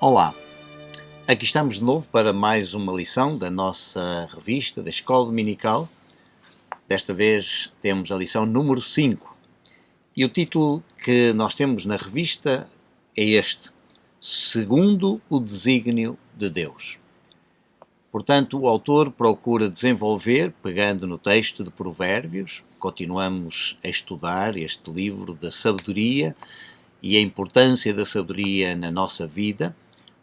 Olá, aqui estamos de novo para mais uma lição da nossa revista, da Escola Dominical. Desta vez temos a lição número 5 e o título que nós temos na revista é este: Segundo o Desígnio de Deus. Portanto, o autor procura desenvolver, pegando no texto de Provérbios, continuamos a estudar este livro da sabedoria e a importância da sabedoria na nossa vida,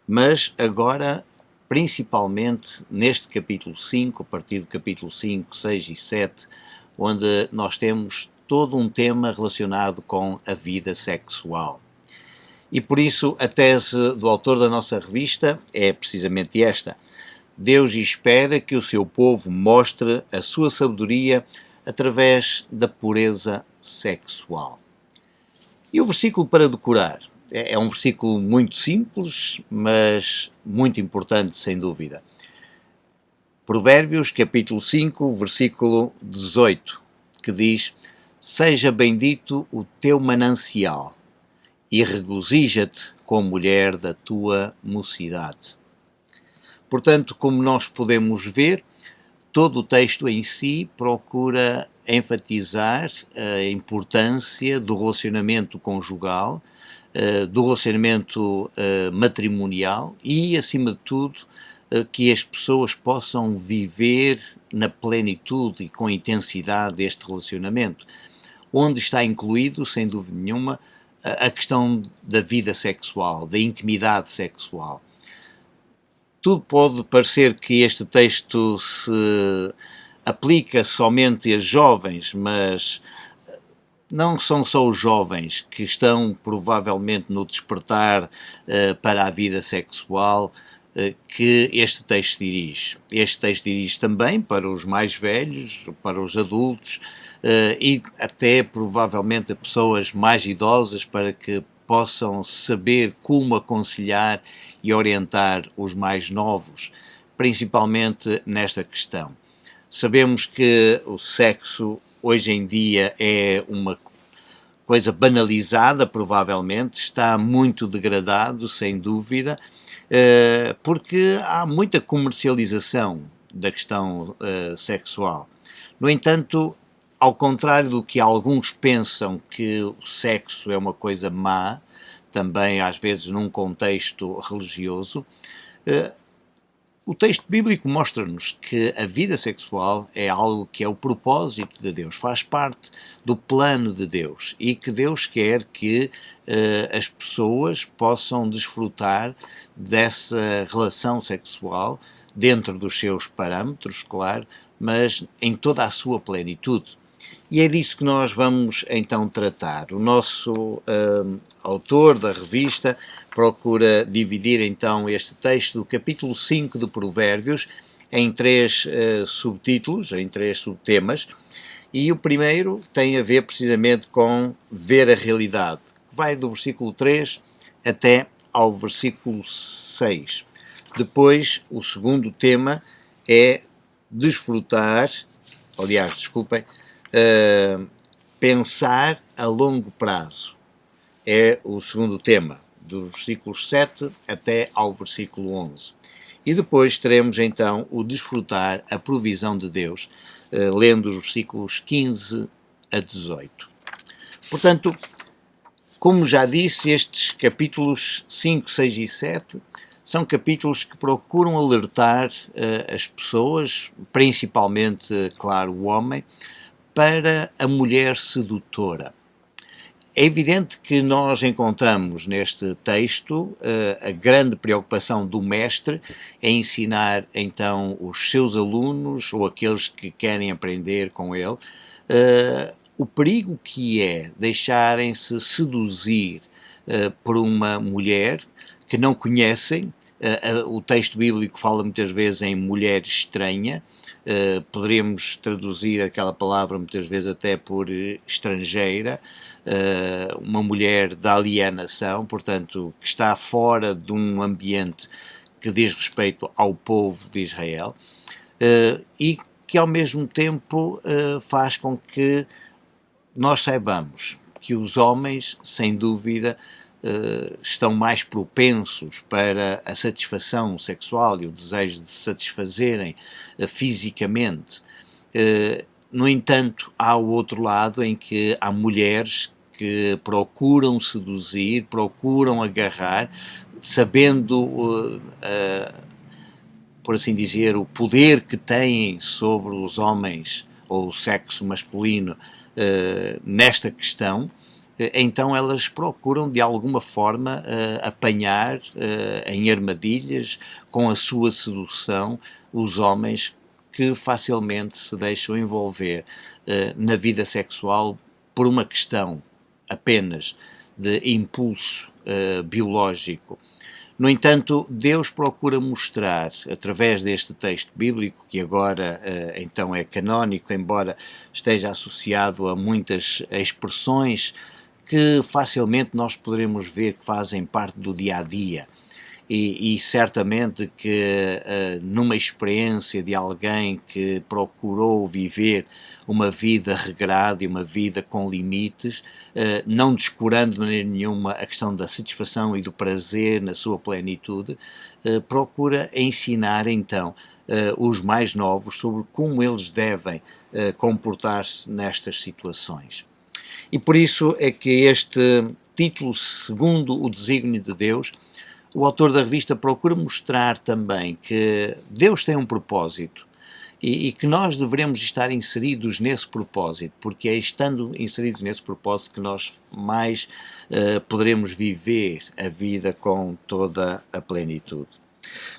mas agora, principalmente neste capítulo 5, a partir do capítulo 5, 6 e 7, onde nós temos todo um tema relacionado com a vida sexual. E por isso a tese do autor da nossa revista é precisamente esta: Deus espera que o seu povo mostre a sua sabedoria através da pureza sexual. E o versículo para decorar é um versículo muito simples, mas muito importante, sem dúvida. Provérbios, capítulo 5, versículo 18, que diz: Seja bendito o teu manancial e regozija-te com a mulher da tua mocidade. Portanto, como nós podemos ver, todo o texto em si procura enfatizar a importância do relacionamento conjugal, do relacionamento matrimonial e, acima de tudo, que as pessoas possam viver na plenitude e com intensidade este relacionamento, onde está incluído, sem dúvida nenhuma, a questão da vida sexual, da intimidade sexual. Tudo pode parecer que este texto se aplica somente a jovens, mas não são só os jovens que estão provavelmente no despertar para a vida sexual que este texto dirige. Este texto dirige também para os mais velhos, para os adultos e até provavelmente a pessoas mais idosas, para que possam saber como aconselhar e orientar os mais novos, principalmente nesta questão. Sabemos que o sexo hoje em dia é uma coisa banalizada, provavelmente, está muito degradado, sem dúvida, porque há muita comercialização da questão sexual. No entanto, ao contrário do que alguns pensam, que o sexo é uma coisa má, também às vezes num contexto religioso, o texto bíblico mostra-nos que a vida sexual é algo que é o propósito de Deus, faz parte do plano de Deus e que Deus quer que as pessoas possam desfrutar dessa relação sexual dentro dos seus parâmetros, claro, mas em toda a sua plenitude. E é disso que nós vamos então tratar. O nosso autor da revista procura dividir então este texto do capítulo 5 de Provérbios em três subtítulos, em três subtemas, e o primeiro tem a ver precisamente com ver a realidade, que vai do versículo 3 até ao versículo 6. Depois, o segundo tema é pensar a longo prazo. É o segundo tema, dos versículos 7 até ao versículo 11. E depois teremos então o desfrutar a provisão de Deus, lendo os versículos 15 a 18. Portanto, como já disse, estes capítulos 5, 6 e 7 são capítulos que procuram alertar as pessoas, principalmente, claro, o homem, para a mulher sedutora. É evidente que nós encontramos neste texto a grande preocupação do mestre em ensinar então os seus alunos ou aqueles que querem aprender com ele o perigo que é deixarem-se seduzir por uma mulher que não conhecem. O texto bíblico fala muitas vezes em mulher estranha. Poderíamos traduzir aquela palavra muitas vezes até por estrangeira, uma mulher da alienação, portanto, que está fora de um ambiente que diz respeito ao povo de Israel, e que ao mesmo tempo faz com que nós saibamos que os homens, sem dúvida, estão mais propensos para a satisfação sexual e o desejo de se satisfazerem fisicamente. No entanto, há o outro lado em que há mulheres que procuram seduzir, procuram agarrar, sabendo, por assim dizer, o poder que têm sobre os homens ou o sexo masculino nesta questão. Então elas procuram de alguma forma apanhar em armadilhas, com a sua sedução, os homens que facilmente se deixam envolver na vida sexual por uma questão apenas de impulso biológico. No entanto, Deus procura mostrar, através deste texto bíblico, que agora então é canónico, embora esteja associado a muitas expressões que facilmente nós poderemos ver que fazem parte do dia-a-dia. E certamente que numa experiência de alguém que procurou viver uma vida regrada e uma vida com limites, não descurando de maneira nenhuma a questão da satisfação e do prazer na sua plenitude, procura ensinar então os mais novos sobre como eles devem comportar-se nestas situações. E por isso é que este título, segundo o desígnio de Deus, o autor da revista procura mostrar também que Deus tem um propósito e que nós devemos estar inseridos nesse propósito, porque é estando inseridos nesse propósito que nós mais poderemos viver a vida com toda a plenitude.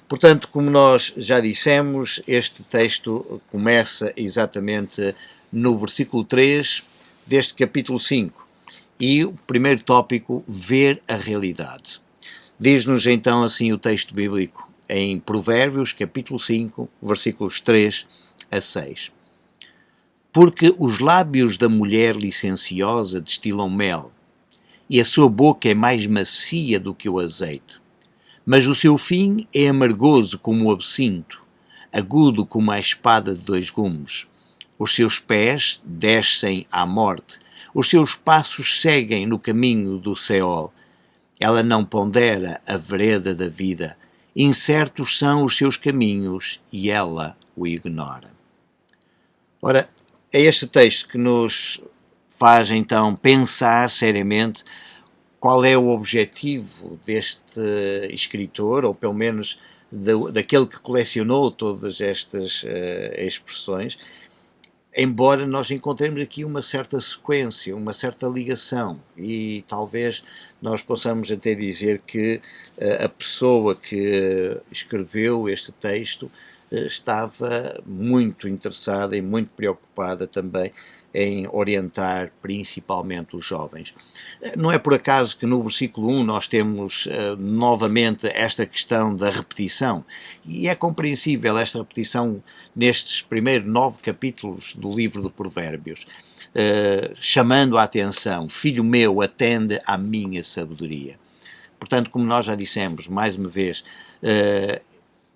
Portanto, como nós já dissemos, este texto começa exatamente no versículo 3 deste capítulo 5 e o primeiro tópico, ver a realidade. Diz-nos então assim o texto bíblico em Provérbios, capítulo 5, versículos 3 a 6. Porque os lábios da mulher licenciosa destilam mel, e a sua boca é mais macia do que o azeite. Mas o seu fim é amargoso como o absinto, agudo como a espada de dois gumes. Os seus pés descem à morte, os seus passos seguem no caminho do Seol. Ela não pondera a vereda da vida, incertos são os seus caminhos e ela o ignora. Ora, é este texto que nos faz então pensar seriamente qual é o objetivo deste escritor, ou pelo menos daquele que colecionou todas estas expressões, embora nós encontremos aqui uma certa sequência, uma certa ligação, e talvez nós possamos até dizer que a pessoa que escreveu este texto estava muito interessada e muito preocupada também em orientar principalmente os jovens. Não é por acaso que no versículo 1 nós temos novamente esta questão da repetição, e é compreensível esta repetição nestes primeiros 9 capítulos do livro de Provérbios, chamando a atenção: filho meu, atende à minha sabedoria. Portanto, como nós já dissemos, mais uma vez,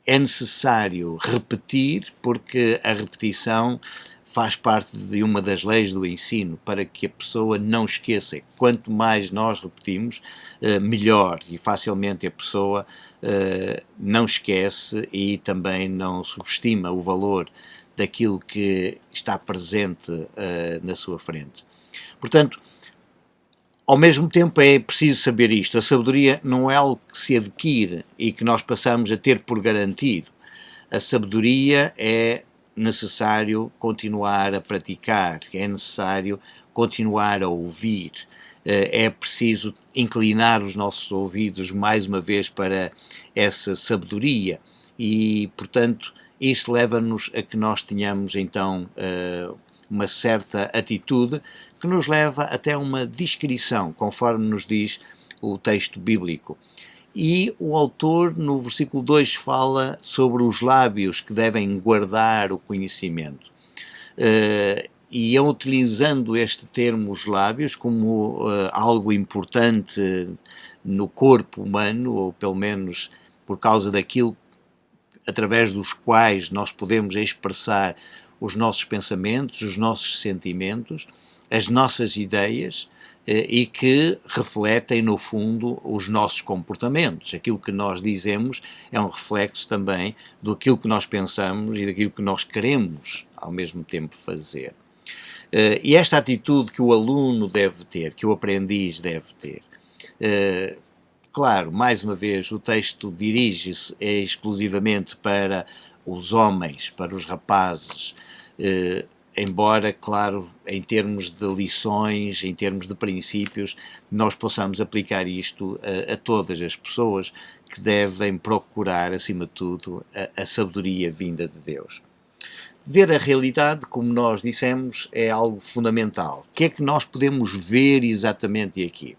é necessário repetir, porque a repetição faz parte de uma das leis do ensino, para que a pessoa não esqueça. Quanto mais nós repetimos, melhor, e facilmente a pessoa não esquece e também não subestima o valor daquilo que está presente na sua frente. Portanto, ao mesmo tempo é preciso saber isto: a sabedoria não é algo que se adquire e que nós passamos a ter por garantido. A sabedoria é necessário continuar a praticar, é necessário continuar a ouvir, é preciso inclinar os nossos ouvidos mais uma vez para essa sabedoria e, portanto, isso leva-nos a que nós tenhamos então uma certa atitude que nos leva até uma discrição, conforme nos diz o texto bíblico. E o autor, no versículo 2, fala sobre os lábios que devem guardar o conhecimento. E é utilizando este termo, os lábios, como algo importante no corpo humano, ou pelo menos por causa daquilo através dos quais nós podemos expressar os nossos pensamentos, os nossos sentimentos, as nossas ideias e que refletem, no fundo, os nossos comportamentos. Aquilo que nós dizemos é um reflexo também daquilo que nós pensamos e daquilo que nós queremos, ao mesmo tempo, fazer. E esta atitude que o aluno deve ter, que o aprendiz deve ter, claro, mais uma vez, o texto dirige-se exclusivamente para os homens, para os rapazes, embora, claro, em termos de lições, em termos de princípios, nós possamos aplicar isto a todas as pessoas que devem procurar, acima de tudo, a sabedoria vinda de Deus. Ver a realidade, como nós dissemos, é algo fundamental. O que é que nós podemos ver exatamente aqui?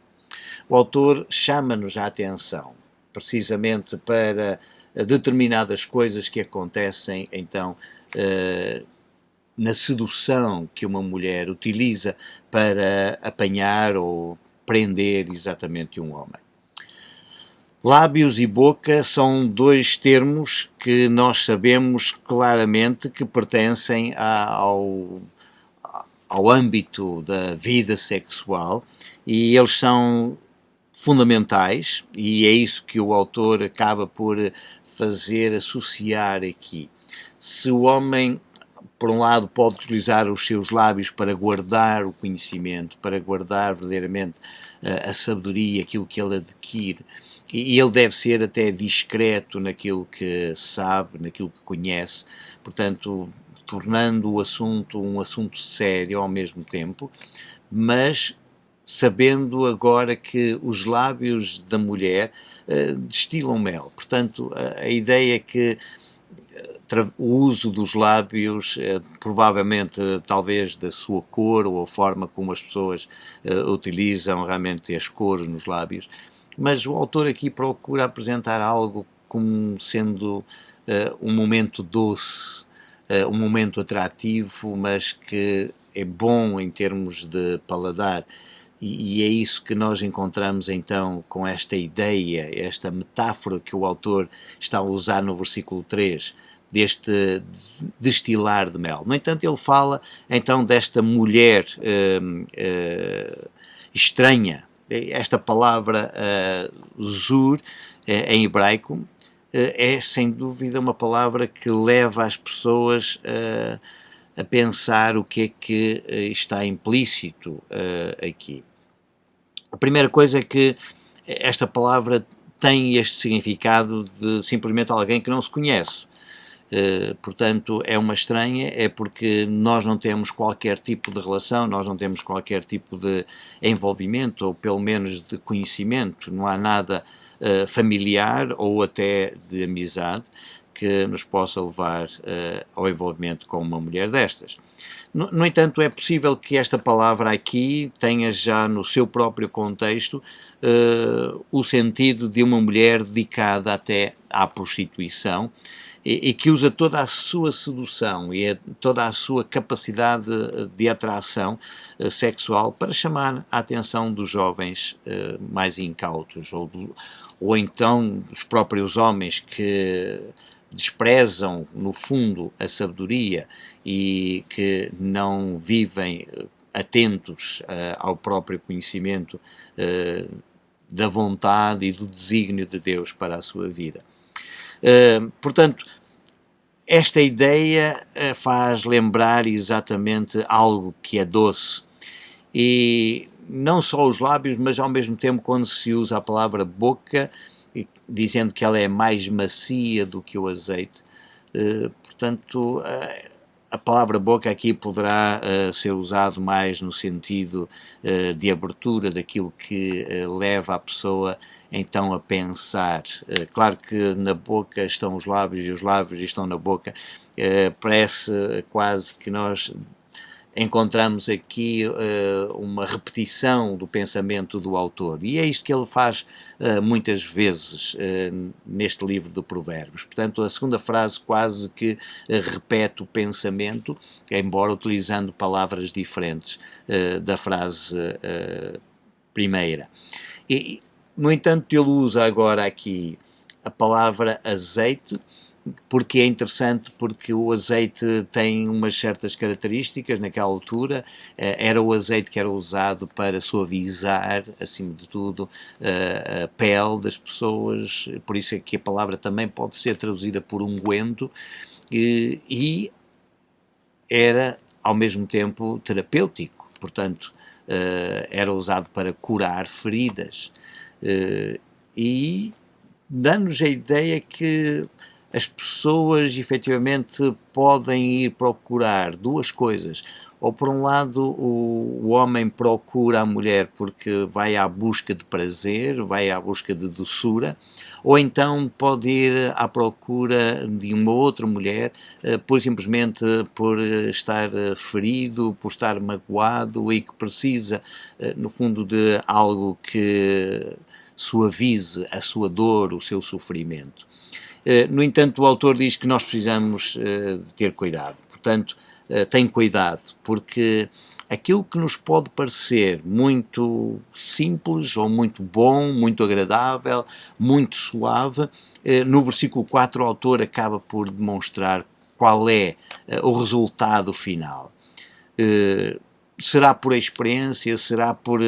O autor chama-nos a atenção, precisamente para determinadas coisas que acontecem, então, na sedução que uma mulher utiliza para apanhar ou prender exatamente um homem. Lábios e boca são dois termos que nós sabemos claramente que pertencem ao âmbito da vida sexual e eles são fundamentais e é isso que o autor acaba por fazer associar aqui. Se o homem, por um lado, pode utilizar os seus lábios para guardar o conhecimento, para guardar verdadeiramente a sabedoria, aquilo que ele adquire, e ele deve ser até discreto naquilo que sabe, naquilo que conhece, portanto, tornando o assunto um assunto sério ao mesmo tempo, mas sabendo agora que os lábios da mulher destilam mel. Portanto, a ideia é que o uso dos lábios, provavelmente talvez da sua cor ou a forma como as pessoas utilizam realmente as cores nos lábios, mas o autor aqui procura apresentar algo como sendo um momento doce, um momento atrativo, mas que é bom em termos de paladar. E é isso que nós encontramos então com esta ideia, esta metáfora que o autor está a usar no versículo 3, deste destilar de mel. No entanto, ele fala então desta mulher estranha. Esta palavra zur, em hebraico, é sem dúvida uma palavra que leva as pessoas a pensar o que é que está implícito aqui. A primeira coisa é que esta palavra tem este significado de simplesmente alguém que não se conhece. Portanto, é uma estranha, é porque nós não temos qualquer tipo de relação, nós não temos qualquer tipo de envolvimento, ou pelo menos de conhecimento, não há nada familiar ou até de amizade que nos possa levar ao envolvimento com uma mulher destas. No entanto, é possível que esta palavra aqui tenha já no seu próprio contexto o sentido de uma mulher dedicada até à prostituição e que usa toda a sua sedução e toda a sua capacidade de atração sexual para chamar a atenção dos jovens mais incautos ou então dos próprios homens que desprezam, no fundo, a sabedoria e que não vivem atentos ao próprio conhecimento da vontade e do desígnio de Deus para a sua vida. Portanto, esta ideia faz lembrar exatamente algo que é doce e não só os lábios, mas ao mesmo tempo quando se usa a palavra boca, dizendo que ela é mais macia do que o azeite, portanto a palavra boca aqui poderá ser usado mais no sentido de abertura daquilo que leva a pessoa então a pensar. Claro que na boca estão os lábios e os lábios estão na boca, parece quase que nós encontramos aqui uma repetição do pensamento do autor, e é isto que ele faz muitas vezes neste livro de Provérbios. Portanto, a segunda frase quase que repete o pensamento, embora utilizando palavras diferentes da frase primeira. No entanto, ele usa agora aqui a palavra azeite, porque é interessante, porque o azeite tem umas certas características naquela altura, era o azeite que era usado para suavizar, acima de tudo, a pele das pessoas, por isso é que a palavra também pode ser traduzida por unguento, e era ao mesmo tempo terapêutico, portanto, era usado para curar feridas, e dando-nos a ideia que as pessoas efetivamente podem ir procurar duas coisas. Ou por um lado o homem procura a mulher porque vai à busca de prazer, vai à busca de doçura, ou então pode ir à procura de uma outra mulher, por simplesmente por estar ferido, por estar magoado e que precisa, no fundo, de algo que suavize a sua dor, o seu sofrimento. No entanto, o autor diz que nós precisamos ter cuidado. Portanto, tem cuidado, porque aquilo que nos pode parecer muito simples ou muito bom, muito agradável, muito suave, no versículo 4 o autor acaba por demonstrar qual é o resultado final. Será por experiência, será por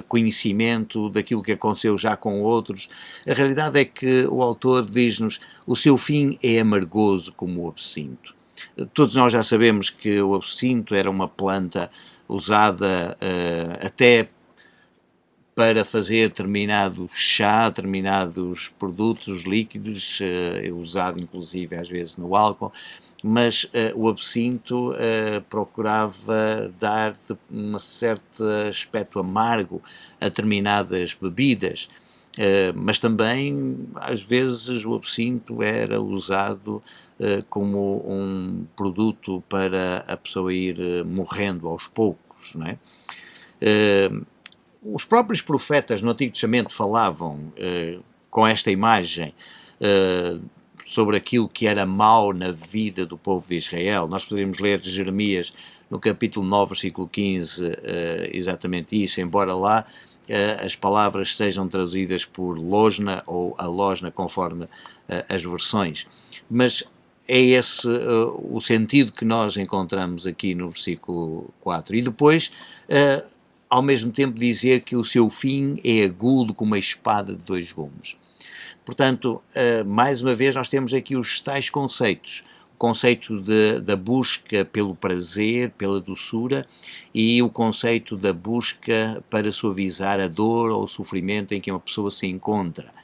conhecimento daquilo que aconteceu já com outros. A realidade é que o autor diz-nos: o seu fim é amargoso como o absinto. Todos nós já sabemos que o absinto era uma planta usada até para fazer determinado chá, determinados produtos líquidos, usado inclusive às vezes no álcool, mas o absinto procurava dar um certo aspecto amargo a determinadas bebidas, mas também às vezes o absinto era usado como um produto para a pessoa ir morrendo aos poucos, não é? Os próprios profetas no Antigo Testamento falavam com esta imagem sobre aquilo que era mau na vida do povo de Israel. Nós podemos ler de Jeremias no capítulo 9, versículo 15, exatamente isso, embora lá as palavras sejam traduzidas por losna ou alosna, conforme as versões. Mas é esse o sentido que nós encontramos aqui no versículo 4. E depois, ao mesmo tempo, dizer que o seu fim é agudo como uma espada de dois gumes. Portanto, mais uma vez, nós temos aqui os tais conceitos. O conceito da busca pelo prazer, pela doçura, e o conceito da busca para suavizar a dor ou o sofrimento em que uma pessoa se encontra.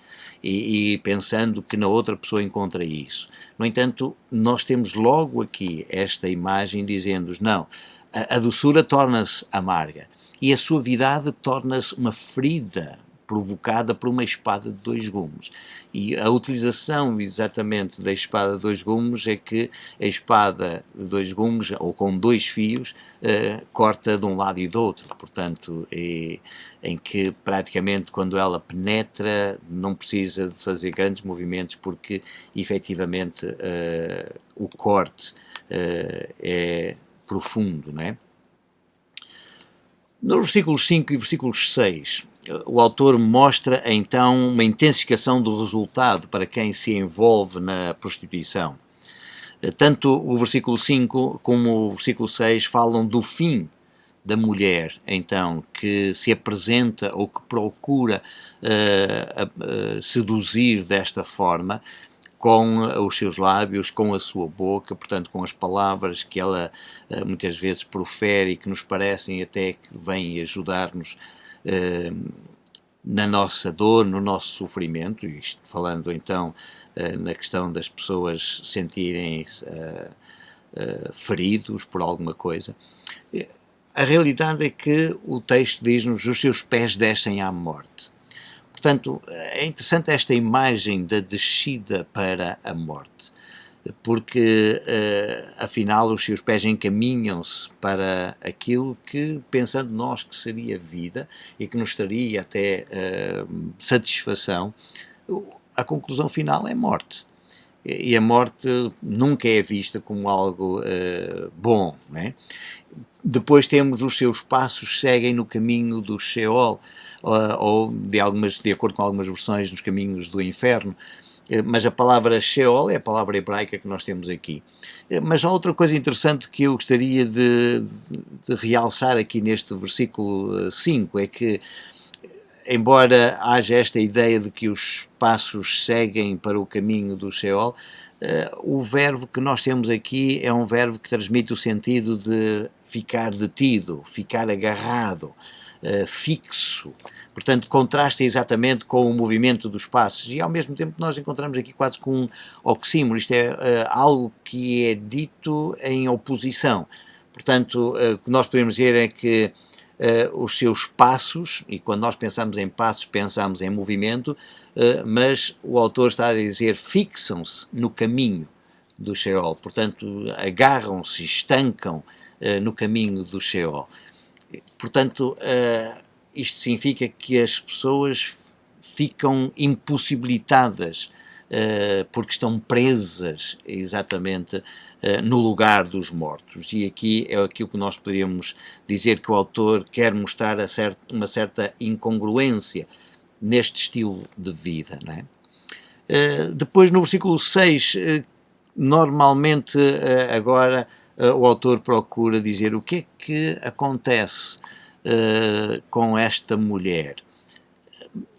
E pensando que na outra pessoa encontra isso. No entanto, nós temos logo aqui esta imagem dizendo-nos: não, a doçura torna-se amarga e a suavidade torna-se uma ferida provocada por uma espada de dois gumes. E a utilização exatamente da espada de dois gumes é que a espada de dois gumes, ou com dois fios, corta de um lado e do outro. Portanto, em que praticamente quando ela penetra não precisa de fazer grandes movimentos, porque efetivamente o corte é profundo, não é? Nos versículos 5 e versículos 6, o autor mostra então uma intensificação do resultado para quem se envolve na prostituição. Tanto o versículo 5 como o versículo 6 falam do fim da mulher, então, que se apresenta ou que procura seduzir desta forma, com os seus lábios, com a sua boca, portanto com as palavras que ela muitas vezes profere e que nos parecem até que vêm ajudar-nos na nossa dor, no nosso sofrimento, isto falando então na questão das pessoas sentirem feridos por alguma coisa. A realidade é que o texto diz-nos: os seus pés descem à morte. Portanto, é interessante esta imagem da descida para a morte, porque, afinal, os seus pés encaminham-se para aquilo que, pensando nós que seria vida e que nos traria até satisfação, a conclusão final é morte. E a morte nunca é vista como algo bom, não é? Depois temos os seus passos seguem no caminho do Sheol, ou de acordo com algumas versões, nos caminhos do inferno. mas a palavra Sheol é a palavra hebraica que nós temos aqui. Mas há outra coisa interessante que eu gostaria de realçar aqui neste versículo 5, é que, embora haja esta ideia de que os passos seguem para o caminho do Sheol, o verbo que nós temos aqui é um verbo que transmite o sentido de ficar detido, ficar agarrado, fixo. Portanto, contrasta exatamente com o movimento dos passos, e ao mesmo tempo nós encontramos aqui quase com um oxímoro. Isto é algo que é dito em oposição. Portanto, o que nós podemos dizer é que os seus passos, e quando nós pensamos em passos pensamos em movimento, mas o autor está a dizer fixam-se no caminho do Sheol, portanto agarram-se, estancam no caminho do Sheol. Portanto, isto significa que as pessoas ficam impossibilitadas porque estão presas exatamente no lugar dos mortos. E aqui é aquilo que nós poderíamos dizer que o autor quer mostrar uma certa incongruência neste estilo de vida. Não é? Depois, no versículo 6, normalmente agora o autor procura dizer o que é que acontece com esta mulher.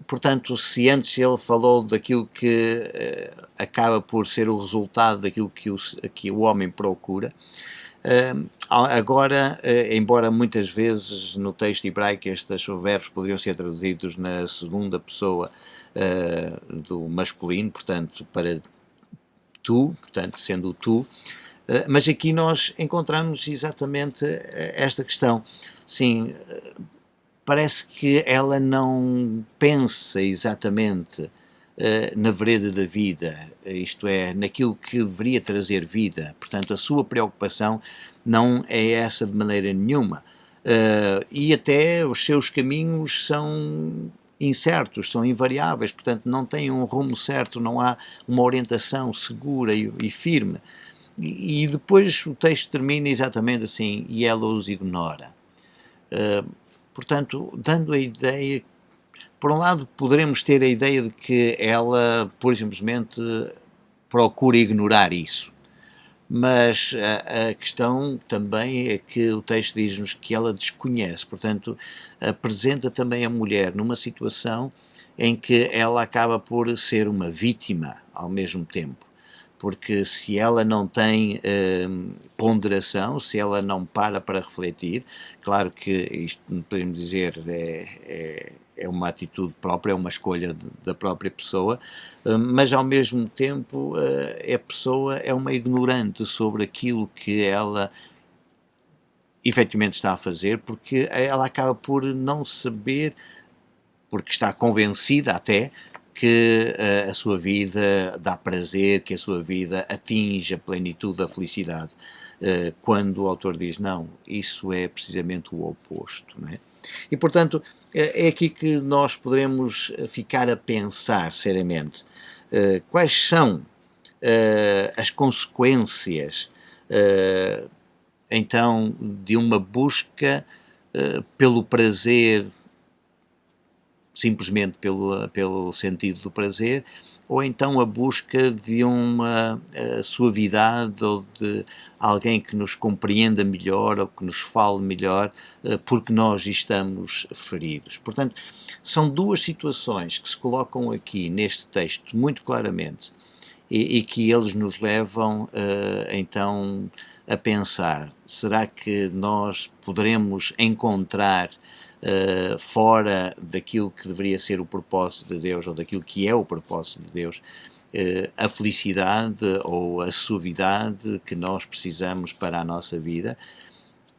Portanto, se antes ele falou daquilo que acaba por ser o resultado daquilo que o homem procura, agora, embora muitas vezes no texto hebraico estes verbos poderiam ser traduzidos na segunda pessoa do masculino, portanto, para tu, portanto, sendo o tu, mas aqui nós encontramos exatamente esta questão. Sim, parece que ela não pensa exatamente na vereda da vida, isto é, naquilo que deveria trazer vida. Portanto, a sua preocupação não é essa de maneira nenhuma. E até os seus caminhos são incertos, são invariáveis, portanto, não têm um rumo certo, não há uma orientação segura e firme. E depois o texto termina exatamente assim, e ela os ignora. Portanto, dando a ideia, por um lado poderemos ter a ideia de que ela, pura e simplesmente, procura ignorar isso, mas a questão também é que o texto diz-nos que ela desconhece, portanto, apresenta também a mulher numa situação em que ela acaba por ser uma vítima ao mesmo tempo. Porque se ela não tem ponderação, se ela não para refletir, claro que isto, podemos dizer, é uma atitude própria, é uma escolha da própria pessoa, mas ao mesmo tempo a pessoa é uma ignorante sobre aquilo que ela efetivamente está a fazer, porque ela acaba por não saber, porque está convencida até, que a sua vida dá prazer, que a sua vida atinge a plenitude da felicidade, quando o autor diz não, isso é precisamente o oposto, não é? E portanto é aqui que nós poderemos ficar a pensar seriamente quais são as consequências então de uma busca pelo prazer, simplesmente pelo sentido do prazer, ou então a busca de uma suavidade ou de alguém que nos compreenda melhor ou que nos fale melhor, porque nós estamos feridos. Portanto, são duas situações que se colocam aqui neste texto muito claramente e que eles nos levam então a pensar, será que nós poderemos encontrar fora daquilo que deveria ser o propósito de Deus, ou daquilo que é o propósito de Deus, a felicidade ou a suavidade que nós precisamos para a nossa vida?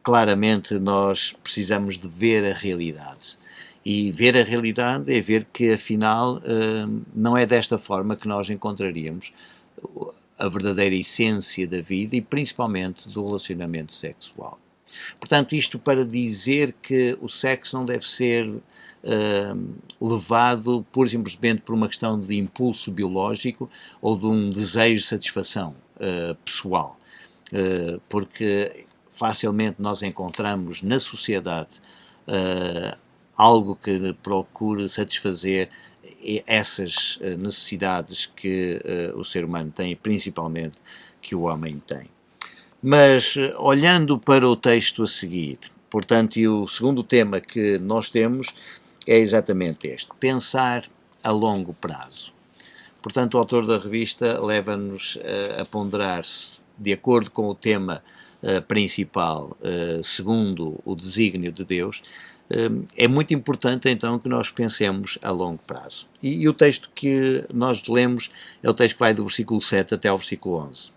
Claramente nós precisamos de ver a realidade. E ver a realidade é ver que, afinal, não é desta forma que nós encontraríamos a verdadeira essência da vida e, principalmente, do relacionamento sexual. Portanto, isto para dizer que o sexo não deve ser levado pura e simplesmente por uma questão de impulso biológico ou de um desejo de satisfação pessoal, porque facilmente nós encontramos na sociedade algo que procure satisfazer essas necessidades que o ser humano tem e principalmente que o homem tem. Mas olhando para o texto a seguir, portanto, e o segundo tema que nós temos é exatamente este: pensar a longo prazo. Portanto, o autor da revista leva-nos a ponderar-se, de acordo com o tema principal, segundo o desígnio de Deus. É muito importante então que nós pensemos a longo prazo. E o texto que nós lemos é o texto que vai do versículo 7 até ao versículo 11.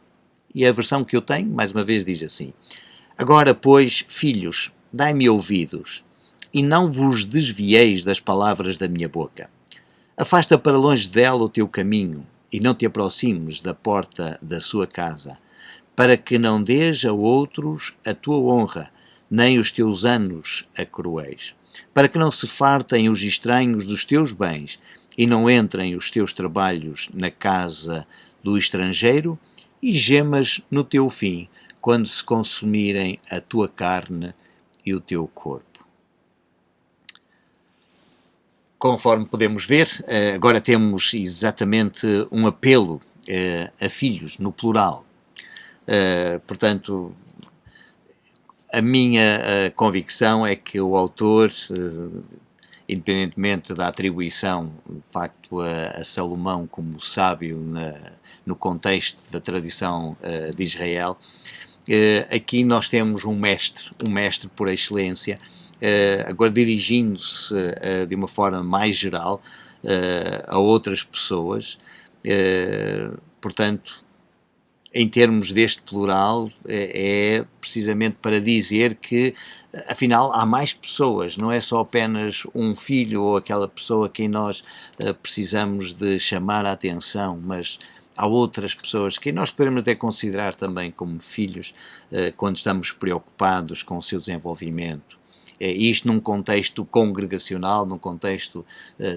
E a versão que eu tenho, mais uma vez, diz assim: Agora, pois, filhos, dai-me ouvidos, e não vos desvieis das palavras da minha boca. Afasta para longe dela o teu caminho, e não te aproximes da porta da sua casa, para que não dês a outros a tua honra, nem os teus anos a cruéis, para que não se fartem os estranhos dos teus bens, e não entrem os teus trabalhos na casa do estrangeiro, e gemas no teu fim, quando se consumirem a tua carne e o teu corpo. Conforme podemos ver, agora temos exatamente um apelo a filhos, no plural. Portanto, a minha convicção é que o autor, independentemente da atribuição, de facto, a Salomão como sábio no contexto da tradição de Israel, aqui nós temos um mestre por excelência, agora dirigindo-se de uma forma mais geral a outras pessoas, portanto, em termos deste plural, é precisamente para dizer que, afinal, há mais pessoas, não é só apenas um filho ou aquela pessoa a quem nós precisamos de chamar a atenção, mas há outras pessoas que nós podemos até considerar também como filhos quando estamos preocupados com o seu desenvolvimento. Isto num contexto congregacional, num contexto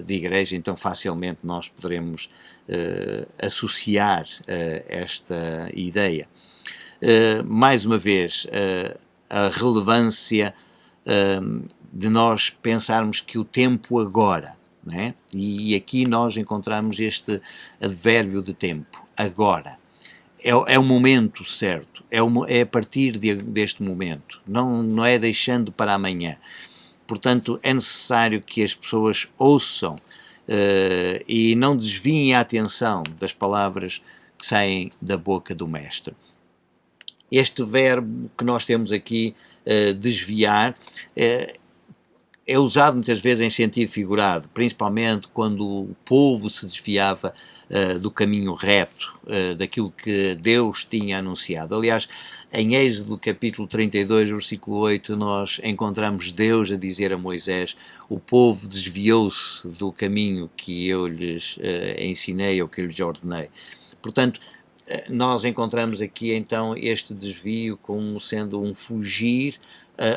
de igreja, então facilmente nós poderemos associar esta ideia. Mais uma vez, a relevância de nós pensarmos que o tempo agora, não é? E aqui nós encontramos este advérbio de tempo, agora. É o momento certo, é a partir deste momento, não é deixando para amanhã. Portanto, é necessário que as pessoas ouçam e não desviem a atenção das palavras que saem da boca do Mestre. Este verbo que nós temos aqui, desviar, é usado muitas vezes em sentido figurado, principalmente quando o povo se desviava do caminho reto, daquilo que Deus tinha anunciado. Aliás, em Êxodo capítulo 32, versículo 8, nós encontramos Deus a dizer a Moisés: o povo desviou-se do caminho que eu lhes ensinei ou que eu lhes ordenei. Portanto, nós encontramos aqui então este desvio como sendo um fugir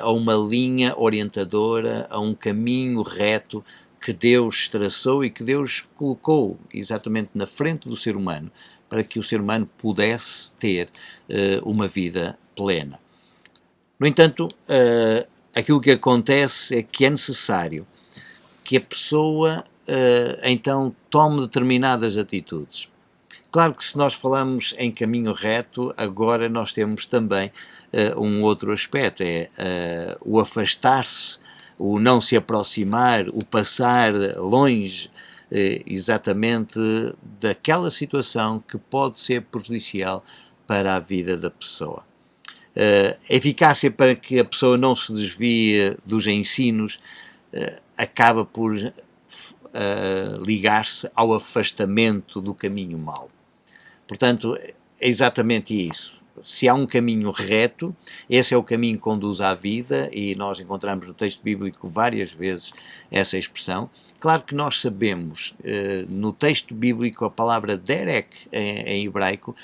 a uma linha orientadora, a um caminho reto que Deus traçou e que Deus colocou exatamente na frente do ser humano, para que o ser humano pudesse ter uma vida plena. No entanto, aquilo que acontece é que é necessário que a pessoa então tome determinadas atitudes. Claro que se nós falamos em caminho reto, agora nós temos também um outro aspecto, é o afastar-se, o não se aproximar, o passar longe exatamente daquela situação que pode ser prejudicial para a vida da pessoa. A eficácia para que a pessoa não se desvie dos ensinos acaba por ligar-se ao afastamento do caminho mau. Portanto, é exatamente isso. Se há um caminho reto, esse é o caminho que conduz à vida, e nós encontramos no texto bíblico várias vezes essa expressão. Claro que nós sabemos, no texto bíblico, a palavra derek em hebraico,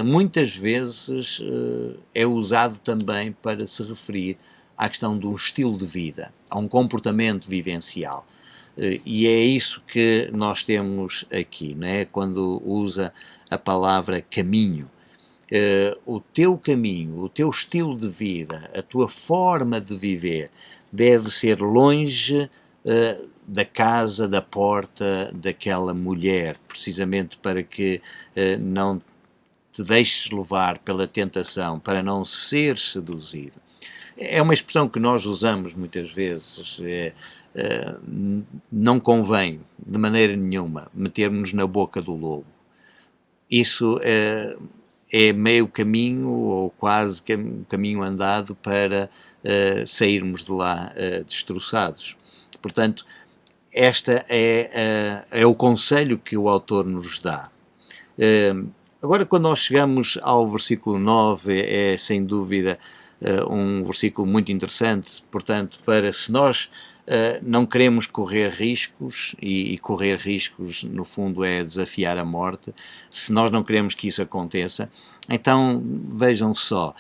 muitas vezes é usado também para se referir à questão de um estilo de vida, a um comportamento vivencial. E é isso que nós temos aqui, não é? Quando usa a palavra caminho. O teu caminho, o teu estilo de vida, a tua forma de viver deve ser longe da casa, da porta daquela mulher, precisamente para que não te deixes levar pela tentação, para não ser seduzido. É uma expressão que nós usamos muitas vezes. Não convém, de maneira nenhuma, metermos na boca do lobo. Isso é meio caminho, ou quase caminho andado, para sairmos de lá destroçados. Portanto, este é o conselho que o autor nos dá. Agora, quando nós chegamos ao versículo 9, é sem dúvida um versículo muito interessante, portanto, para se nós não queremos correr riscos, e correr riscos, no fundo, é desafiar a morte, se nós não queremos que isso aconteça, então vejam só.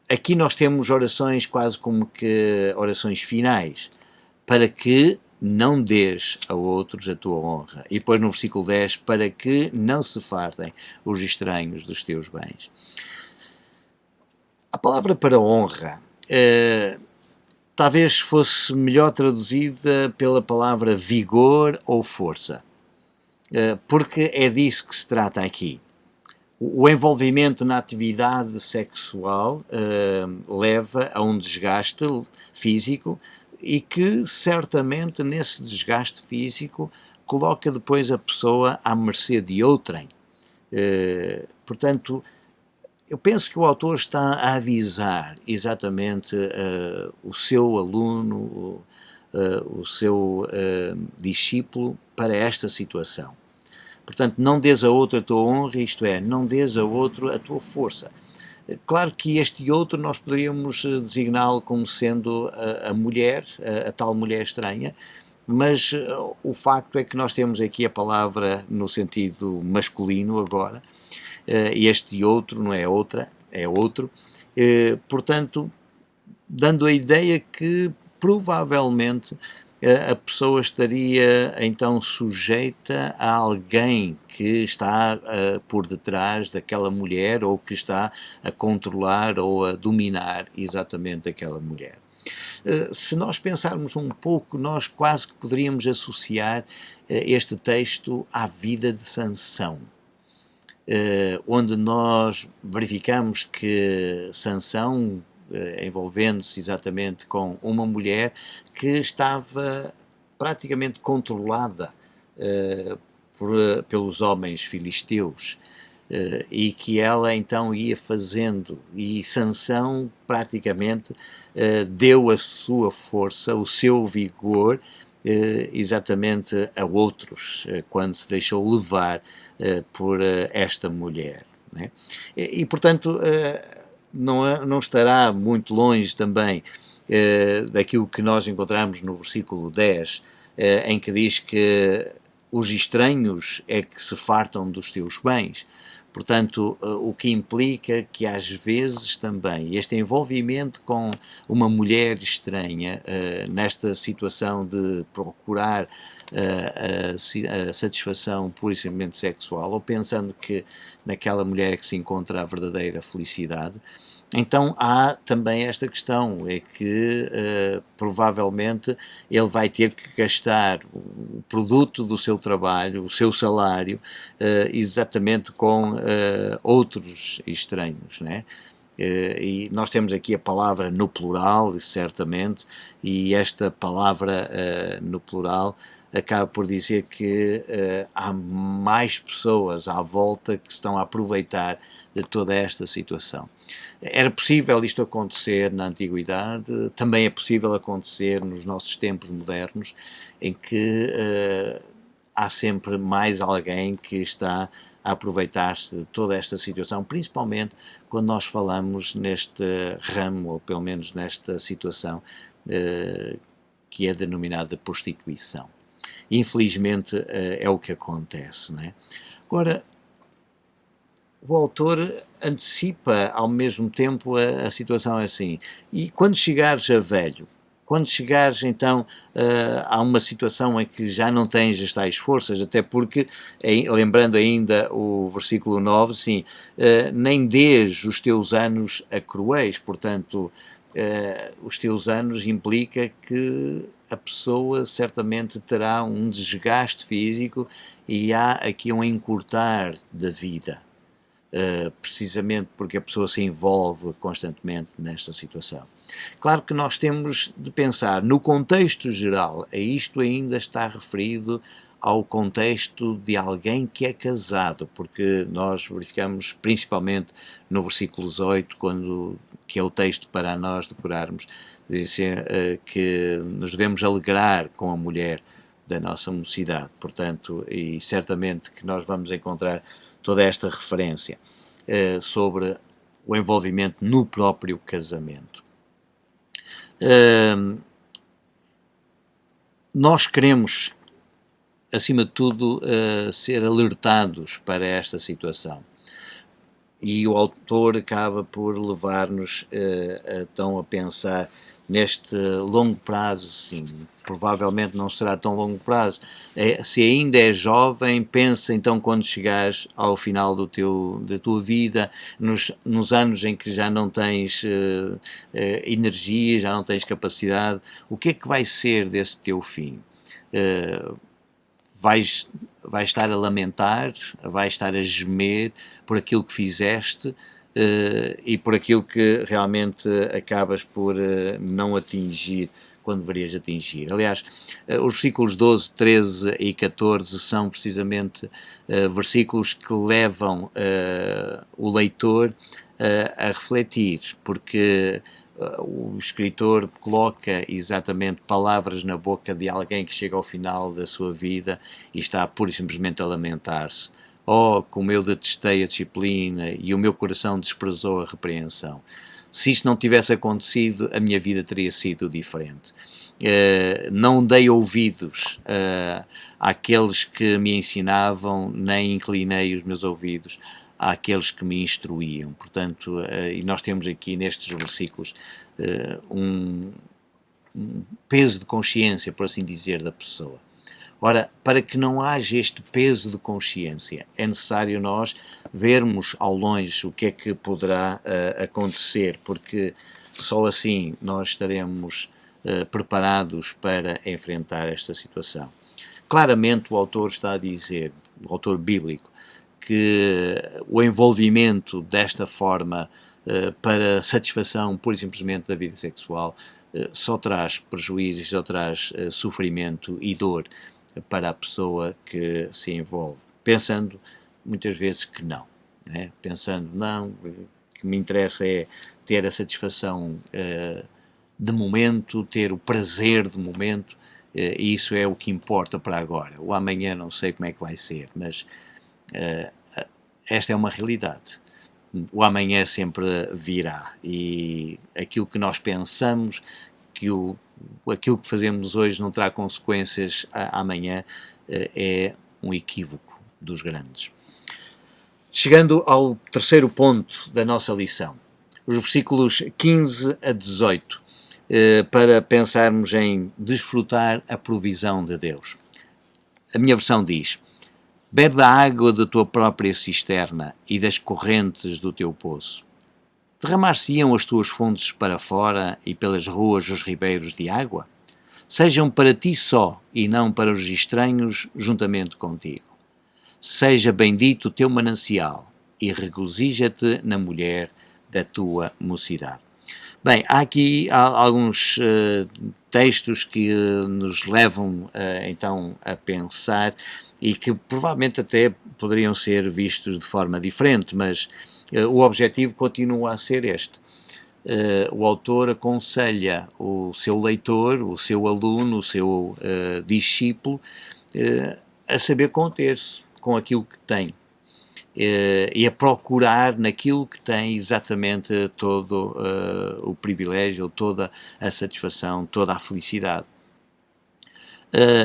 Aqui nós temos orações quase como que orações finais, para que não dês a outros a tua honra. E depois no versículo 10, para que não se fartem os estranhos dos teus bens. A palavra para honra talvez fosse melhor traduzida pela palavra vigor ou força, porque é disso que se trata aqui. O envolvimento na atividade sexual leva a um desgaste físico, e que certamente nesse desgaste físico coloca depois a pessoa à mercê de outrem. Portanto, eu penso que o autor está a avisar exatamente o seu aluno, o seu discípulo, para esta situação. Portanto, não dês a outro a tua honra, isto é, não dês a outro a tua força. Claro que este outro nós poderíamos designá-lo como sendo a mulher, a tal mulher estranha, mas o facto é que nós temos aqui a palavra no sentido masculino agora, e este outro não é outra, é outro, portanto, dando a ideia que provavelmente a pessoa estaria então sujeita a alguém que está por detrás daquela mulher, ou que está a controlar ou a dominar exatamente aquela mulher. Se nós pensarmos um pouco, nós quase que poderíamos associar este texto à vida de Sansão, onde nós verificamos que Sansão, envolvendo-se exatamente com uma mulher que estava praticamente controlada pelos homens filisteus, e que ela então ia fazendo, e Sansão praticamente deu a sua força, o seu vigor, exatamente a outros, quando se deixou levar por esta mulher, né? Portanto, não estará muito longe também daquilo que nós encontramos no versículo 10, em que diz que os estranhos é que se fartam dos teus bens. Portanto, o que implica que às vezes também este envolvimento com uma mulher estranha, nesta situação de procurar a satisfação pura e simplesmente sexual, ou pensando que naquela mulher é que se encontra a verdadeira felicidade, então há também esta questão, é que provavelmente ele vai ter que gastar o produto do seu trabalho, o seu salário, exatamente com outros estranhos, né? E nós temos aqui a palavra no plural, certamente, e esta palavra no plural acaba por dizer que há mais pessoas à volta que estão a aproveitar de toda esta situação. Era possível isto acontecer na Antiguidade, também é possível acontecer nos nossos tempos modernos, em que há sempre mais alguém que está a aproveitar-se de toda esta situação, principalmente quando nós falamos neste ramo, ou pelo menos nesta situação que é denominada prostituição. Infelizmente é o que acontece, não é? Agora, o autor antecipa ao mesmo tempo a situação assim. E quando chegares a velho, quando chegares então a uma situação em que já não tens as tais forças, até porque, lembrando ainda o versículo 9, sim, nem dês os teus anos a cruéis, portanto, os teus anos implica que a pessoa certamente terá um desgaste físico e há aqui um encurtar da vida, precisamente porque a pessoa se envolve constantemente nesta situação. Claro que nós temos de pensar no contexto geral, a isto ainda está referido ao contexto de alguém que é casado, porque nós verificamos principalmente no versículo 18, que é o texto para nós decorarmos, diz que nos devemos alegrar com a mulher da nossa mocidade, portanto, e certamente que nós vamos encontrar toda esta referência sobre o envolvimento no próprio casamento. Nós queremos, acima de tudo, ser alertados para esta situação. E o autor acaba por levar-nos então a pensar neste longo prazo, sim, provavelmente não será tão longo prazo. Se ainda és jovem, pensa então quando chegares ao final da tua vida, nos anos em que já não tens energia, já não tens capacidade, o que é que vai ser desse teu fim? Vais estar a lamentar, vais estar a gemer por aquilo que fizeste e por aquilo que realmente acabas por não atingir quando deverias atingir. Aliás, os versículos 12, 13 e 14 são precisamente versículos que levam o leitor a refletir, porque o escritor coloca exatamente palavras na boca de alguém que chega ao final da sua vida e está pura e simplesmente a lamentar-se. Oh, como eu detestei a disciplina e o meu coração desprezou a repreensão. Se isto não tivesse acontecido, a minha vida teria sido diferente. Não dei ouvidos àqueles que me ensinavam, nem inclinei os meus ouvidos àqueles que me instruíam. Portanto, e nós temos aqui nestes versículos um peso de consciência, por assim dizer, da pessoa. Ora, para que não haja este peso de consciência, é necessário nós vermos ao longe o que é que poderá acontecer, porque só assim nós estaremos preparados para enfrentar esta situação. Claramente o autor está a dizer, o autor bíblico, que o envolvimento desta forma para satisfação pura e simplesmente da vida sexual só traz prejuízo e só traz sofrimento e dor para a pessoa que se envolve, pensando muitas vezes que não, né? Pensando, não, o que me interessa é ter a satisfação de momento, ter o prazer de momento, e isso é o que importa para agora. O amanhã não sei como é que vai ser, mas esta é uma realidade. O amanhã sempre virá, e aquilo que nós pensamos que aquilo que fazemos hoje não terá consequências amanhã é um equívoco dos grandes. Chegando ao terceiro ponto da nossa lição, os versículos 15 a 18, para pensarmos em desfrutar a provisão de Deus. A minha versão diz: bebe a água da tua própria cisterna e das correntes do teu poço. Derramar-se-iam as tuas fontes para fora e pelas ruas os ribeiros de água? Sejam para ti só e não para os estranhos juntamente contigo. Seja bendito o teu manancial e regozija-te na mulher da tua mocidade. Bem, há aqui alguns textos que nos levam então a pensar e que provavelmente até poderiam ser vistos de forma diferente, mas o objetivo continua a ser este. O autor aconselha o seu leitor, o seu aluno, o seu discípulo a saber conter-se com aquilo que tem e a procurar naquilo que tem exatamente todo o privilégio, toda a satisfação, toda a felicidade.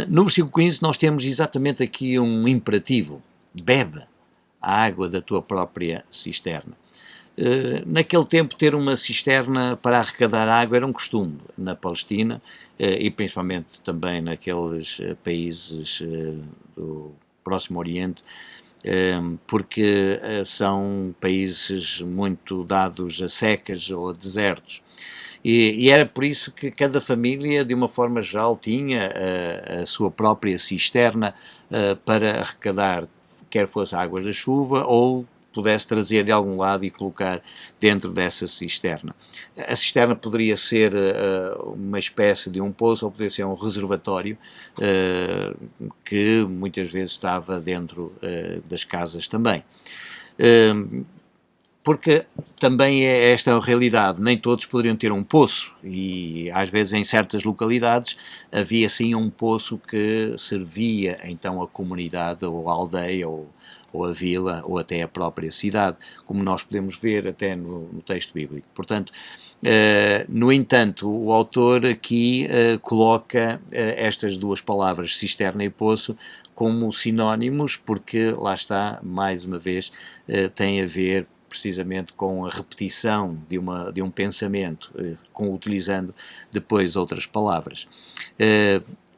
No versículo 15 nós temos exatamente aqui um imperativo: bebe a água da tua própria cisterna. Naquele tempo ter uma cisterna para arrecadar água era um costume na Palestina e principalmente também naqueles países do Próximo Oriente, porque são países muito dados a secas ou a desertos. E era por isso que cada família, de uma forma geral, tinha a sua própria cisterna para arrecadar, quer fosse águas da chuva ou pudesse trazer de algum lado e colocar dentro dessa cisterna. A cisterna poderia ser uma espécie de um poço ou poderia ser um reservatório que muitas vezes estava dentro das casas também. Porque também é esta a realidade, nem todos poderiam ter um poço e às vezes em certas localidades havia sim um poço que servia então a comunidade ou a aldeia ou a vila ou até a própria cidade, como nós podemos ver até no texto bíblico. Portanto, no entanto, o autor aqui coloca estas duas palavras, cisterna e poço, como sinónimos, porque lá está, mais uma vez, tem a ver precisamente com a repetição de um pensamento, utilizando depois outras palavras.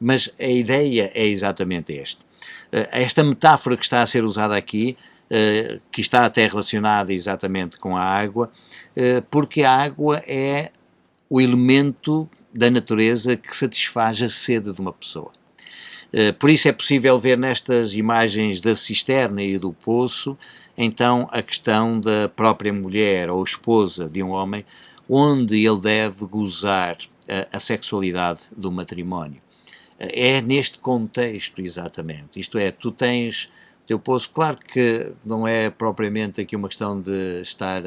Mas a ideia é exatamente esta. Esta metáfora que está a ser usada aqui, que está até relacionada exatamente com a água, porque a água é o elemento da natureza que satisfaz a sede de uma pessoa. Por isso é possível ver nestas imagens da cisterna e do poço, então, a questão da própria mulher ou esposa de um homem, onde ele deve gozar a sexualidade do matrimónio. É neste contexto, exatamente. Isto é, tu tens o teu poço, claro que não é propriamente aqui uma questão de estar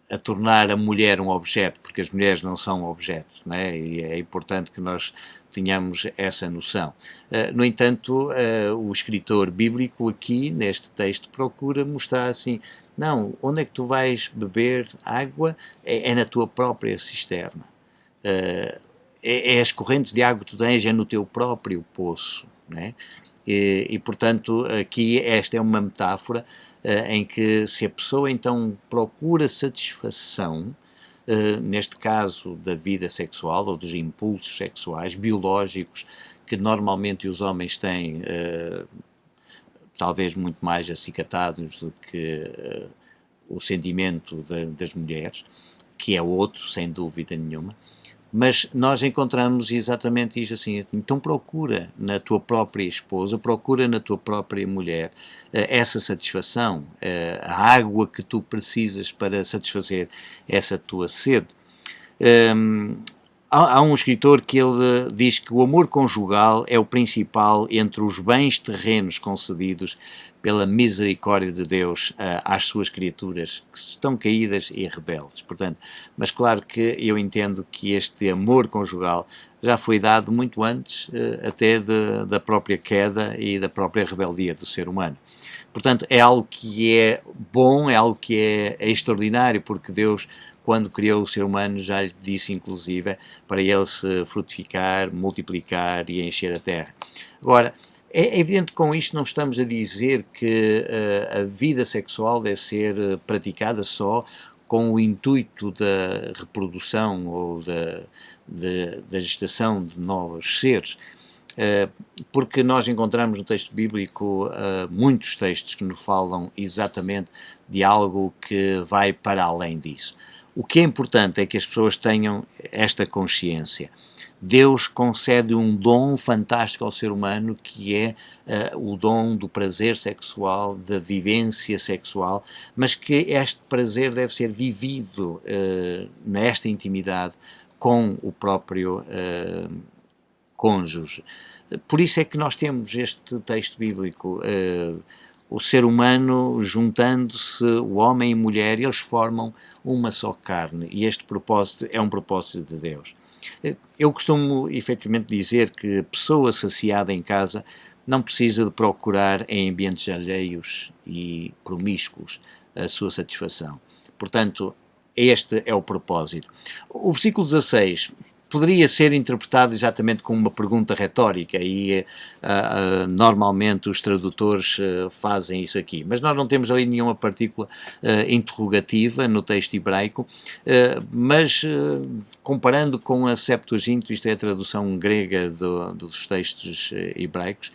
a tornar a mulher um objeto, porque as mulheres não são objetos, não é? E é importante que nós tenhamos essa noção. No entanto, o escritor bíblico aqui, neste texto, procura mostrar assim, não, onde é que tu vais beber água? É na tua própria cisterna. É as correntes de água que tu tens, é no teu próprio poço, não é? E, portanto, aqui esta é uma metáfora em que se a pessoa então procura satisfação, neste caso da vida sexual ou dos impulsos sexuais biológicos que normalmente os homens têm, talvez muito mais acicatados do que o sentimento das mulheres, que é outro, sem dúvida nenhuma. Mas nós encontramos exatamente isto assim, então procura na tua própria esposa, procura na tua própria mulher essa satisfação, a água que tu precisas para satisfazer essa tua sede. Há um escritor que ele diz que o amor conjugal é o principal entre os bens terrenos concedidos pela misericórdia de Deus às suas criaturas que estão caídas e rebeldes. Portanto, mas claro que eu entendo que este amor conjugal já foi dado muito antes até da própria queda e da própria rebeldia do ser humano. Portanto, é algo que é bom, é algo que é extraordinário, porque Deus, quando criou o ser humano, já lhe disse, inclusive, para ele se frutificar, multiplicar e encher a terra. Agora, é evidente que com isto não estamos a dizer que a vida sexual deve ser praticada só com o intuito da reprodução ou da gestação de novos seres, porque nós encontramos no texto bíblico muitos textos que nos falam exatamente de algo que vai para além disso. O que é importante é que as pessoas tenham esta consciência. Deus concede um dom fantástico ao ser humano, que é o dom do prazer sexual, da vivência sexual, mas que este prazer deve ser vivido nesta intimidade com o próprio cônjuge. Por isso é que nós temos este texto bíblico, o ser humano juntando-se, o homem e a mulher, eles formam uma só carne, e este propósito é um propósito de Deus. Eu costumo efetivamente dizer que a pessoa saciada em casa não precisa de procurar em ambientes alheios e promíscuos a sua satisfação. Portanto, este é o propósito. O versículo 16 poderia ser interpretado exatamente como uma pergunta retórica e normalmente os tradutores fazem isso aqui, mas nós não temos ali nenhuma partícula interrogativa no texto hebraico, mas comparando com a Septuaginta, isto é a tradução grega dos textos hebraicos,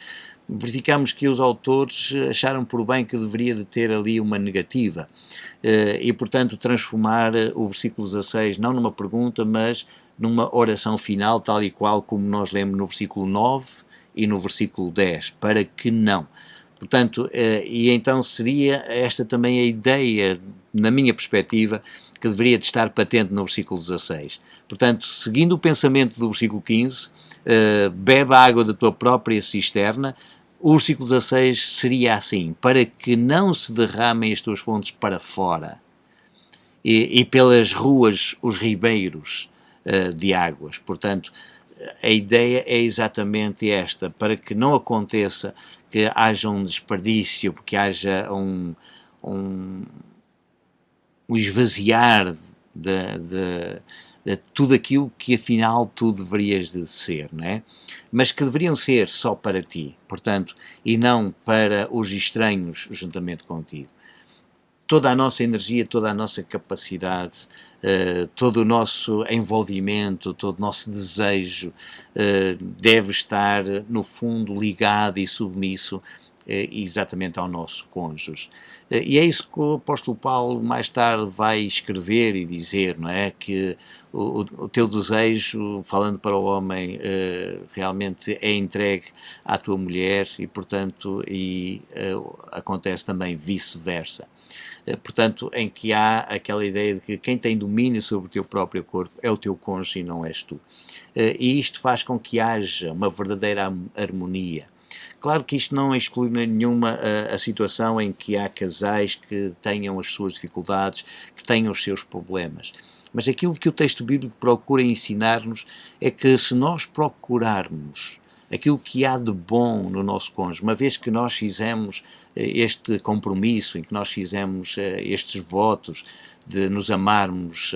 verificamos que os autores acharam por bem que deveria de ter ali uma negativa e, portanto, transformar o versículo 16 não numa pergunta, mas numa oração final, tal e qual como nós lemos no versículo 9 e no versículo 10, para que não. Portanto, e então seria esta também a ideia, na minha perspectiva, que deveria de estar patente no versículo 16. Portanto, seguindo o pensamento do versículo 15, bebe a água da tua própria cisterna, o versículo 16 seria assim, para que não se derramem as tuas fontes para fora e pelas ruas os ribeiros de águas. Portanto, a ideia é exatamente esta, para que não aconteça que haja um desperdício, que haja um esvaziar de tudo aquilo que afinal tu deverias de ser, não é? Mas que deveriam ser só para ti, portanto, e não para os estranhos juntamente contigo. Toda a nossa energia, toda a nossa capacidade, todo o nosso envolvimento, todo o nosso desejo deve estar, no fundo, ligado e submisso exatamente ao nosso cônjuge. E é isso que o apóstolo Paulo mais tarde vai escrever e dizer, não é? Que o teu desejo, falando para o homem, realmente é entregue à tua mulher e, portanto, acontece também vice-versa. Portanto, em que há aquela ideia de que quem tem domínio sobre o teu próprio corpo é o teu cônjuge e não és tu. E isto faz com que haja uma verdadeira harmonia. Claro que isto não exclui nenhuma a situação em que há casais que tenham as suas dificuldades, que tenham os seus problemas. Mas aquilo que o texto bíblico procura ensinar-nos é que se nós procurarmos aquilo que há de bom no nosso cônjuge, uma vez que nós fizemos este compromisso, em que nós fizemos estes votos de nos amarmos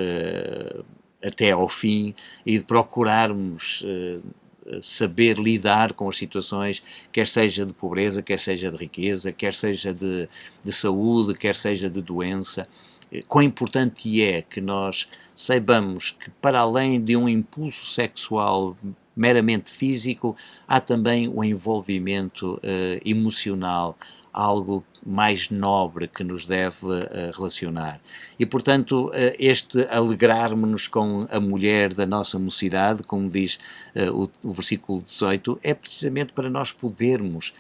até ao fim e de procurarmos saber lidar com as situações, quer seja de pobreza, quer seja de riqueza, quer seja de saúde, quer seja de doença. Quão importante é que nós saibamos que, para além de um impulso sexual meramente físico, há também o envolvimento emocional, algo mais nobre que nos deve relacionar. E, portanto, este alegrarmos-nos com a mulher da nossa mocidade, como diz o versículo 18, é precisamente para nós podermos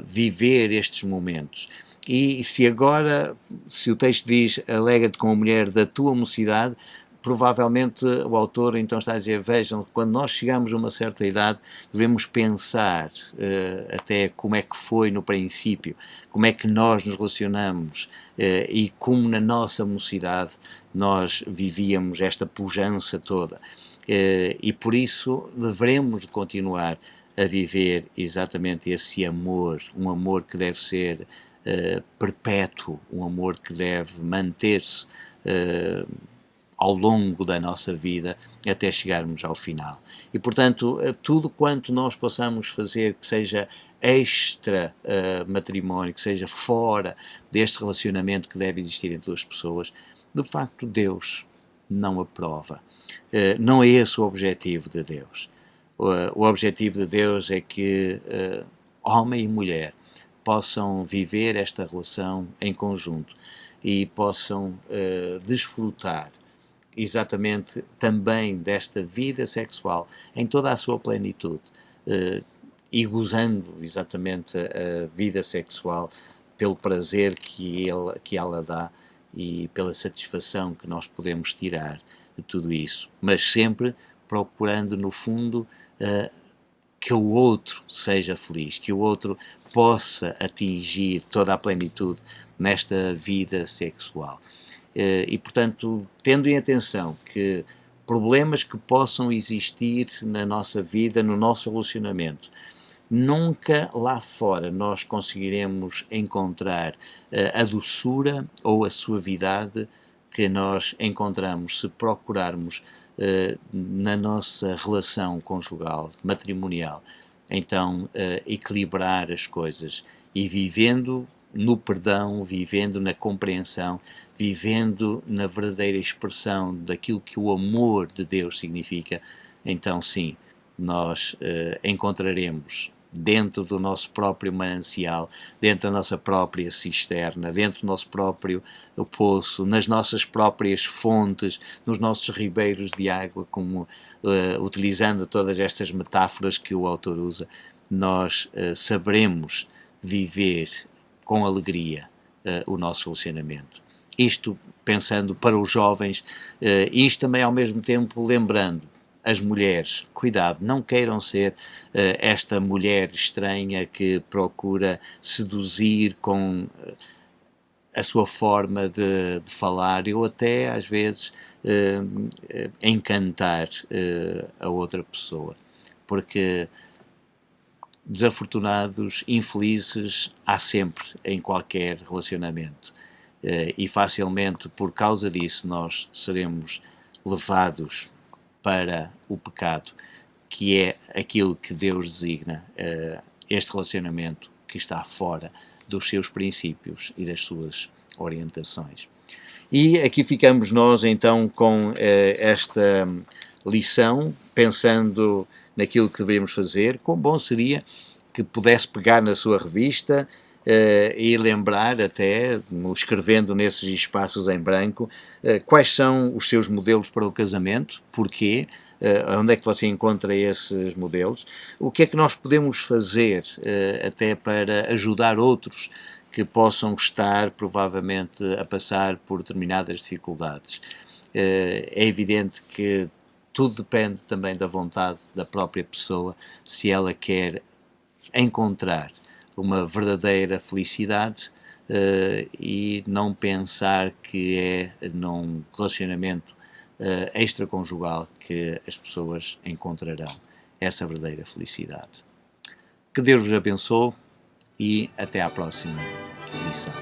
viver estes momentos. E se agora, se o texto diz alegra-te com a mulher da tua mocidade, provavelmente o autor então está a dizer, vejam, quando nós chegamos a uma certa idade, devemos pensar até como é que foi no princípio, como é que nós nos relacionamos e como na nossa mocidade nós vivíamos esta pujança toda. E por isso devemos continuar a viver exatamente esse amor, um amor que deve ser perpétuo, um amor que deve manter-se ao longo da nossa vida até chegarmos ao final. E, portanto, tudo quanto nós possamos fazer que seja extra matrimónio, que seja fora deste relacionamento que deve existir entre duas pessoas, de facto Deus não aprova. Não é esse o objetivo de Deus. O objetivo de Deus é que homem e mulher possam viver esta relação em conjunto e possam desfrutar exatamente também desta vida sexual em toda a sua plenitude e gozando exatamente a vida sexual pelo prazer que ela dá e pela satisfação que nós podemos tirar de tudo isso, mas sempre procurando no fundo que o outro seja feliz, que o outro possa atingir toda a plenitude nesta vida sexual. E, portanto, tendo em atenção que problemas que possam existir na nossa vida, no nosso relacionamento, nunca lá fora nós conseguiremos encontrar a doçura ou a suavidade que nós encontramos se procurarmos na nossa relação conjugal, matrimonial. Então, equilibrar as coisas e vivendo no perdão, vivendo na compreensão, vivendo na verdadeira expressão daquilo que o amor de Deus significa, então sim, nós encontraremos dentro do nosso próprio manancial, dentro da nossa própria cisterna, dentro do nosso próprio poço, nas nossas próprias fontes, nos nossos ribeiros de água, como utilizando todas estas metáforas que o autor usa, nós saberemos viver com alegria o nosso relacionamento. Isto pensando para os jovens, isto também ao mesmo tempo lembrando as mulheres, cuidado, não queiram ser esta mulher estranha que procura seduzir com a sua forma de falar, ou até às vezes encantar a outra pessoa, porque desafortunados, infelizes, há sempre em qualquer relacionamento. E facilmente, por causa disso, nós seremos levados para o pecado, que é aquilo que Deus designa, este relacionamento que está fora dos seus princípios e das suas orientações. E aqui ficamos nós então com esta lição, pensando naquilo que deveríamos fazer. Quão bom seria que pudesse pegar na sua revista e lembrar até, escrevendo nesses espaços em branco, quais são os seus modelos para o casamento, porquê, onde é que você encontra esses modelos, o que é que nós podemos fazer até para ajudar outros que possam estar, provavelmente, a passar por determinadas dificuldades. É evidente que tudo depende também da vontade da própria pessoa, se ela quer encontrar uma verdadeira felicidade e não pensar que é num relacionamento extraconjugal que as pessoas encontrarão essa verdadeira felicidade. Que Deus vos abençoe e até à próxima lição.